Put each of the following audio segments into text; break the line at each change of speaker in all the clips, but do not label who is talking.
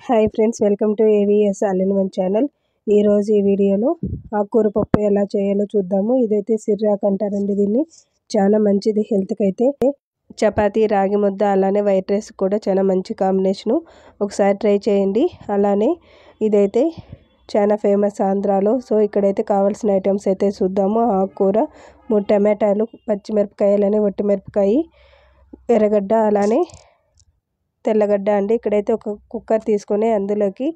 Hi friends, welcome to AVS all in one channel. ఈరోజు ఈ వీడియోలో ఆకుకూర పప్పు ఎలా చేయాలో చూద్దాము. ఇదైతే సిర్రాకు అంటారండి. దీన్ని చాలా మంచిది హెల్త్కి. అయితే చపాతీ, రాగి ముద్ద, అలానే వైట్ రైస్ కూడా చాలా మంచి కాంబినేషను. ఒకసారి ట్రై చేయండి. అలానే ఇదైతే చాలా ఫేమస్ ఆంధ్రాలో. సో ఇక్కడైతే కావాల్సిన ఐటమ్స్ అయితే చూద్దాము. ఆకుకూర, 3 టమాటాలు, పచ్చిమిరపకాయలని, ఒట్టిమిరపకాయ, ఎర్రగడ్డ, అలానే తెల్లగడ్డ అండి. ఇక్కడైతే ఒక కుక్కర్ తీసుకొని అందులోకి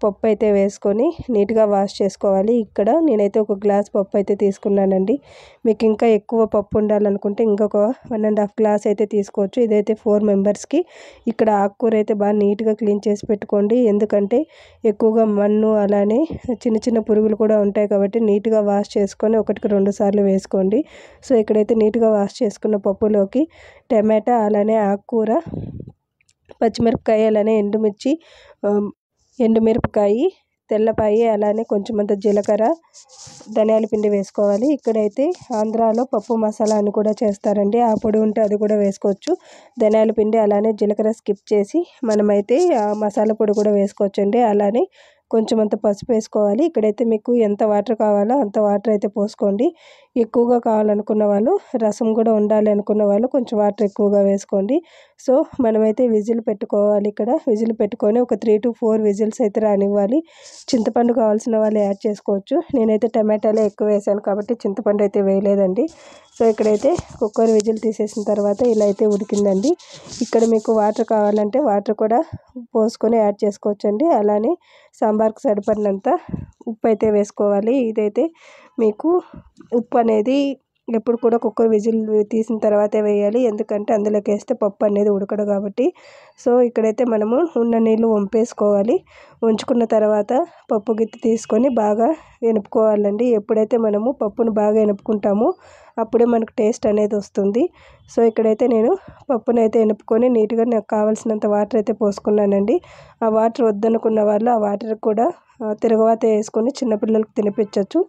పప్పు అయితే వేసుకొని నీట్గా వాష్ చేసుకోవాలి. ఇక్కడ నేనైతే ఒక గ్లాస్ పప్పు అయితే తీసుకున్నానండి. మీకు ఇంకా ఎక్కువ పప్పు ఉండాలనుకుంటే ఇంకొక 1.5 గ్లాస్ అయితే తీసుకోవచ్చు. ఇదైతే 4 మెంబర్స్కి. ఇక్కడ ఆకుకూర అయితే బాగా నీట్గా క్లీన్ చేసి పెట్టుకోండి. ఎందుకంటే ఎక్కువగా మన్ను అలానే చిన్న చిన్న పురుగులు కూడా ఉంటాయి కాబట్టి నీట్గా వాష్ చేసుకొని 1కి 2 సార్లు వేసుకోండి. సో ఇక్కడైతే నీట్గా వాష్ చేసుకున్న పప్పులోకి టమాటా, అలానే ఆకుకూర, పచ్చిమిరపకాయ, అలానే ఎండుమిర్చి, ఎండుమిరపకాయ, తెల్లపాయి, అలానే కొంచెమంత జీలకర్ర, ధనియాల పిండి వేసుకోవాలి. ఇక్కడైతే ఆంధ్రాలో పప్పు మసాలా అని కూడా చేస్తారండి. ఆ పొడి ఉంటే అది కూడా వేసుకోవచ్చు. ధనియాల పిండి అలానే జీలకర్ర స్కిప్ చేసి మనమైతే ఆ మసాలా పొడి కూడా వేసుకోవచ్చండి. అలానే కొంచెమంత పసుపు వేసుకోవాలి. ఇక్కడైతే మీకు ఎంత వాటర్ కావాలో అంత వాటర్ అయితే పోసుకోండి. ఎక్కువగా కావాలనుకున్న వాళ్ళు, రసం కూడా ఉండాలి అనుకున్న వాళ్ళు కొంచెం వాటర్ ఎక్కువగా వేసుకోండి. సో మనమైతే విజిల్ పెట్టుకోవాలి. ఇక్కడ విజిల్ పెట్టుకొని ఒక 3 to 4 విజిల్స్ అయితే రానివ్వాలి. చింతపండు కావాల్సిన వాళ్ళు యాడ్ చేసుకోవచ్చు. నేనైతే టమాటాలే ఎక్కువ వేసాను కాబట్టి చింతపండు అయితే వేయలేదండి. సో ఇక్కడైతే కుక్కర్ విజిల్ తీసేసిన తర్వాత ఇలా అయితే ఉడికిందండి. ఇక్కడ మీకు వాటర్ కావాలంటే వాటర్ కూడా పోసుకొని యాడ్ చేసుకోవచ్చండి. అలానే సాంబార్కి సరిపడినంత ఉప్పు అయితే వేసుకోవాలి. ఇదైతే మీకు ఉప్పు అనేది ఎప్పుడు కూడా కుక్కర్ విజిల్ తీసిన తర్వాతే వేయాలి. ఎందుకంటే అందులోకి వేస్తే పప్పు అనేది ఉడకదు కాబట్టి. సో ఇక్కడైతే మనము ఉన్న నీళ్ళు వంపేసుకోవాలి. ఉంచుకున్న తర్వాత పప్పు గిత్తి తీసుకొని బాగా ఎనుపుకోవాలండి. ఎప్పుడైతే మనము పప్పును బాగా ఎనుపుకుంటామో అప్పుడే మనకు టేస్ట్ అనేది వస్తుంది. సో ఇక్కడైతే నేను పప్పునైతే ఎనుపుకొని నీట్గా నాకు కావాల్సినంత వాటర్ అయితే పోసుకున్నానండి. ఆ వాటర్ వద్దనుకున్న వాళ్ళు ఆ వాటర్ కూడా తిరగవాత వేసుకొని చిన్నపిల్లలకి తినిపించవచ్చు.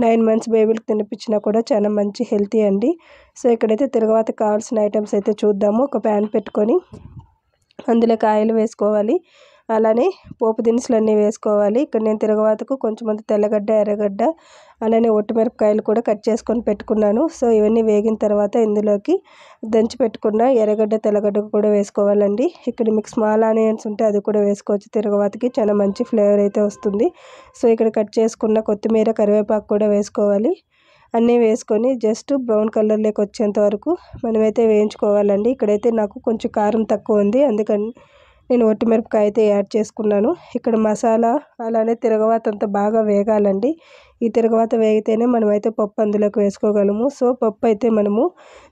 9 months బేబీలకు తినిపించినా కూడా చాలా మంచి హెల్తీ అండి. సో ఇక్కడైతే తిరగవాత కావాల్సిన ఐటమ్స్ అయితే చూద్దాము. ఒక ప్యాన్ పెట్టుకొని అందులోకి ఆయిల్ వేసుకోవాలి. అలానే పోపు దినుసులు అన్నీ వేసుకోవాలి. ఇక్కడ నేను తిరగవాతకు కొంచెమంత తెల్లగడ్డ, ఎర్రగడ్డ, అలానే ఒట్టిమిరపకాయలు కూడా కట్ చేసుకొని పెట్టుకున్నాను. సో ఇవన్నీ వేగిన తర్వాత ఇందులోకి దంచి పెట్టుకున్న ఎర్రగడ్డ, తెల్లగడ్డ కూడా వేసుకోవాలండి. ఇక్కడ మీకు స్మాల్ ఆనియన్స్ ఉంటే అది కూడా వేసుకోవచ్చు. తిరగవాతకి చాలా మంచి ఫ్లేవర్ అయితే వస్తుంది. సో ఇక్కడ కట్ చేసుకున్న కొత్తిమీర, కరివేపాకు కూడా వేసుకోవాలి. అన్నీ వేసుకొని జస్ట్ బ్రౌన్ కలర్లోకి వచ్చేంత వరకు మనమైతే వేయించుకోవాలండి. ఇక్కడైతే నాకు కొంచెం కారం తక్కువ ఉంది, అందుకని నేను ఒట్టిమిరపకాయ అయితే యాడ్ చేసుకున్నాను. ఇక్కడ మసాలా అలానే తిరగవాత అంతా బాగా వేగాలండి. ఈ తిరగవాత వేగితేనే మనమైతే పప్పు అందులోకి వేసుకోగలము. సో పప్పు అయితే మనము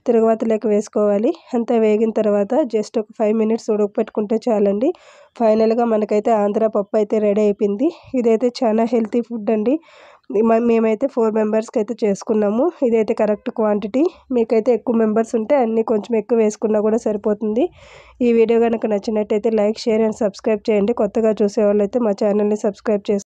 తిరగవాతలోకి వేసుకోవాలి. అంతా వేగిన తర్వాత జస్ట్ ఒక 5 minutes ఉడకపెట్టుకుంటే చాలండి. ఫైనల్గా మనకైతే ఆంధ్ర పప్పు అయితే రెడీ అయిపోయింది. ఇదైతే చాలా హెల్తీ ఫుడ్ అండి. మేమైతే 4 మెంబర్స్కి అయితే చేసుకున్నాము. ఇదైతే కరెక్ట్ క్వాంటిటీ. మీకైతే ఎక్కువ మెంబర్స్ ఉంటే అన్నీ కొంచెం ఎక్కువ వేసుకున్నా కూడా సరిపోతుంది. ఈ వీడియో కనుక నచ్చినట్టయితే లైక్, షేర్ అండ్ సబ్స్క్రైబ్ చేయండి. కొత్తగా చూసే వాళ్ళైతే మా ఛానల్ని సబ్స్క్రైబ్ చేసుకోండి.